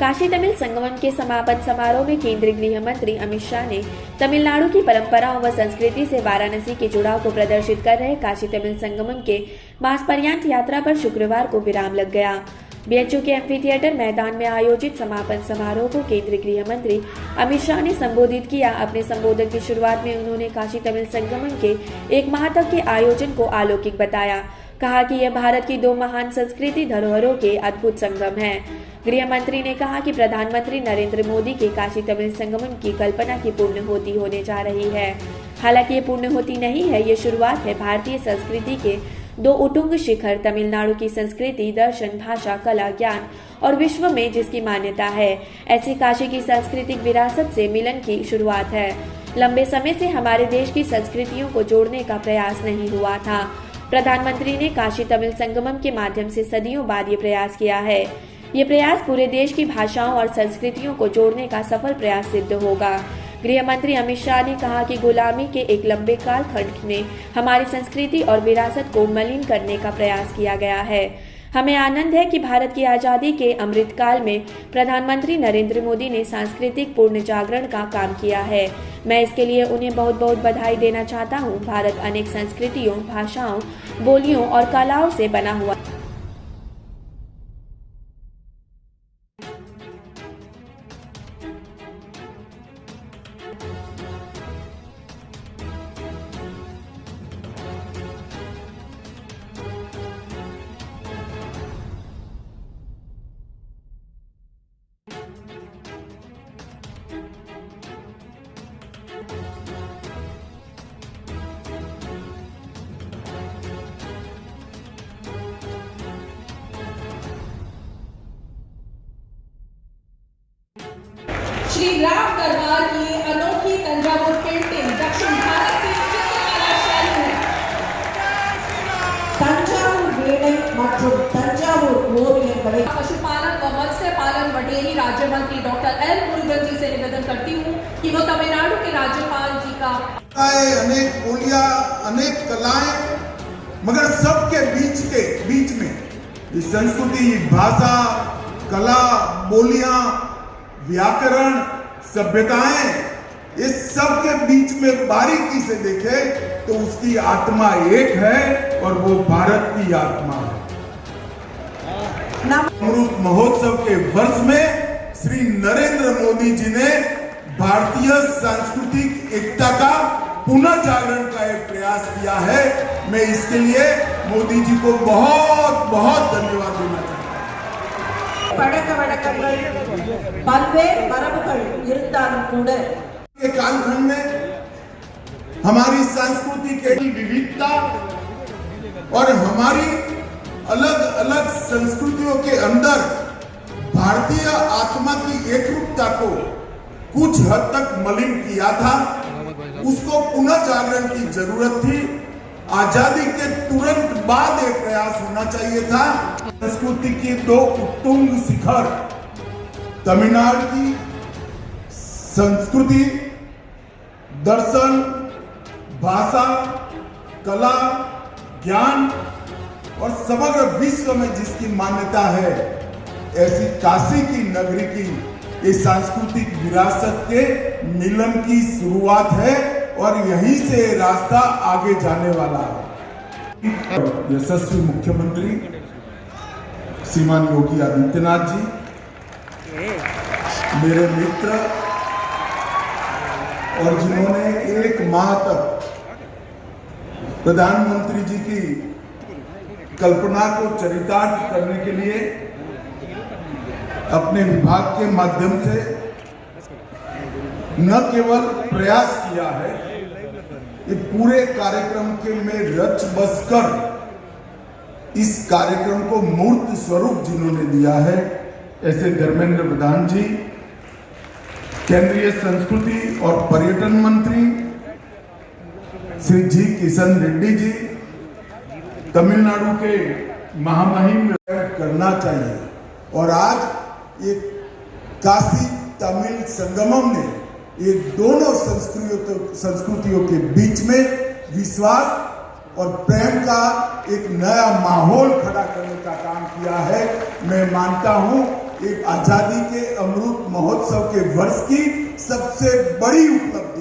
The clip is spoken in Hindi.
काशी तमिल संगमम के समापन समारोह में केंद्रीय गृह मंत्री अमित शाह ने तमिलनाडु की परंपराओं व संस्कृति से वाराणसी के जुड़ाव को प्रदर्शित कर रहे काशी तमिल संगमम के मास पर्यंत यात्रा पर शुक्रवार को विराम लग गया। बीएचयू के एम्फी थिएटर मैदान में आयोजित समापन समारोह को केंद्रीय गृह मंत्री अमित शाह ने संबोधित किया। अपने संबोधन की शुरुआत में उन्होंने काशी तमिल संगमम के 1 माह तक के आयोजन को अलौकिक बताया। कहा कि यह भारत की 2 महान संस्कृति धरोहरों के अद्भुत संगम है। गृह मंत्री ने कहा कि प्रधानमंत्री नरेंद्र मोदी के काशी तमिल संगमम की कल्पना की पूर्णहोती होने जा रही है। हालांकि ये पूर्णहोती नहीं है, ये शुरुआत है। भारतीय संस्कृति के 2 उतुंग शिखर तमिलनाडु की संस्कृति, दर्शन, भाषा, कला, ज्ञान और विश्व में जिसकी मान्यता है, ऐसी काशी की सांस्कृतिक विरासत से मिलन की शुरुआत है। लंबे समय से हमारे देश की संस्कृतियों को जोड़ने का प्रयास नहीं हुआ था। प्रधानमंत्री ने काशी तमिल संगमम के माध्यम से सदियों बाद ये प्रयास किया है। ये प्रयास पूरे देश की भाषाओं और संस्कृतियों को जोड़ने का सफल प्रयास सिद्ध होगा। गृह मंत्री अमित शाह ने कहा कि गुलामी के एक लंबे कालखंड में हमारी संस्कृति और विरासत को मलिन करने का प्रयास किया गया है। हमें आनंद है कि भारत की आज़ादी के अमृतकाल में प्रधानमंत्री नरेंद्र मोदी ने सांस्कृतिक पूर्ण जागरण का काम किया है। मैं इसके लिए उन्हें बहुत बहुत बधाई देना चाहता हूँ। भारत अनेक संस्कृतियों, भाषाओं, बोलियों और कलाओं से बना हुआ श्री राम दरबार की अनोखी तंजावुर पेंटिंग दक्षिण भारत की चित्रकला शैली है। तंजावुर वेड़े மற்றும் तंजावुर ஓவியங்களை पशुपालन व मत्स्य पालन व डेयरी राज्य मंत्री डॉक्टर एल मुरुगन जी से निवेदन करती हूँ कि वो तमिलनाडु के राज्यपाल जी का अनेक बोलियां, अनेक कलाएं, मगर सबके बीच में ये संस्कृति, भाषा, कला, बोलियां, व्याकरण, सभ्यताएं, इस सब के बीच में बारीकी से देखे तो उसकी आत्मा एक है और वो भारत की आत्मा है। अमृत महोत्सव के वर्ष में श्री नरेंद्र मोदी जी ने भारतीय सांस्कृतिक एकता का पुनर्जागरण का एक प्रयास किया है। मैं इसके लिए मोदी जी को बहुत बहुत धन्यवाद देना चाहता हूँ। பழக்க வழக்கங்கள் பல்வேறு மரபுகள் இருந்தாலும் கூட के कालखंड में हमारी संस्कृति के विविधता और हमारी अलग अलग संस्कृतियों के अंदर भारतीय आत्मा की एकरूपता को कुछ हद तक मलिन किया था। उसको पुनर्जागरण की जरूरत थी। आजादी के तुरंत बाद एक प्रयास होना चाहिए था। संस्कृति की 2 उत्तुंग शिखर तमिलनाडु की संस्कृति, दर्शन, भाषा, कला, ज्ञान और समग्र विश्व में जिसकी मान्यता है, ऐसी काशी की नगरी की ये सांस्कृतिक विरासत के मिलन की शुरुआत है और यहीं से रास्ता आगे जाने वाला है। यशस्वी मुख्यमंत्री श्रीमान योगी आदित्यनाथ जी, मेरे मित्र और जिन्होंने 1 माह तक प्रधानमंत्री जी की कल्पना को चरितार्थ करने के लिए अपने विभाग के माध्यम से न केवल प्रयास किया है, ये पूरे कार्यक्रम के में रच बस कर इस कार्यक्रम को मूर्त स्वरूप जिन्होंने दिया है, ऐसे धर्मेंद्र प्रधान जी, केंद्रीय संस्कृति और पर्यटन मंत्री श्री जी किशन रेड्डी जी, तमिलनाडु के महामहिम करना चाहिए। और आज ये काशी तमिल संगमम ने ये दोनों संस्कृतियों के बीच में विश्वास और प्रेम का एक नया माहौल खड़ा करने का काम किया है। मैं मानता हूं एक आजादी के अमृत महोत्सव के वर्ष की सबसे बड़ी उपलब्धि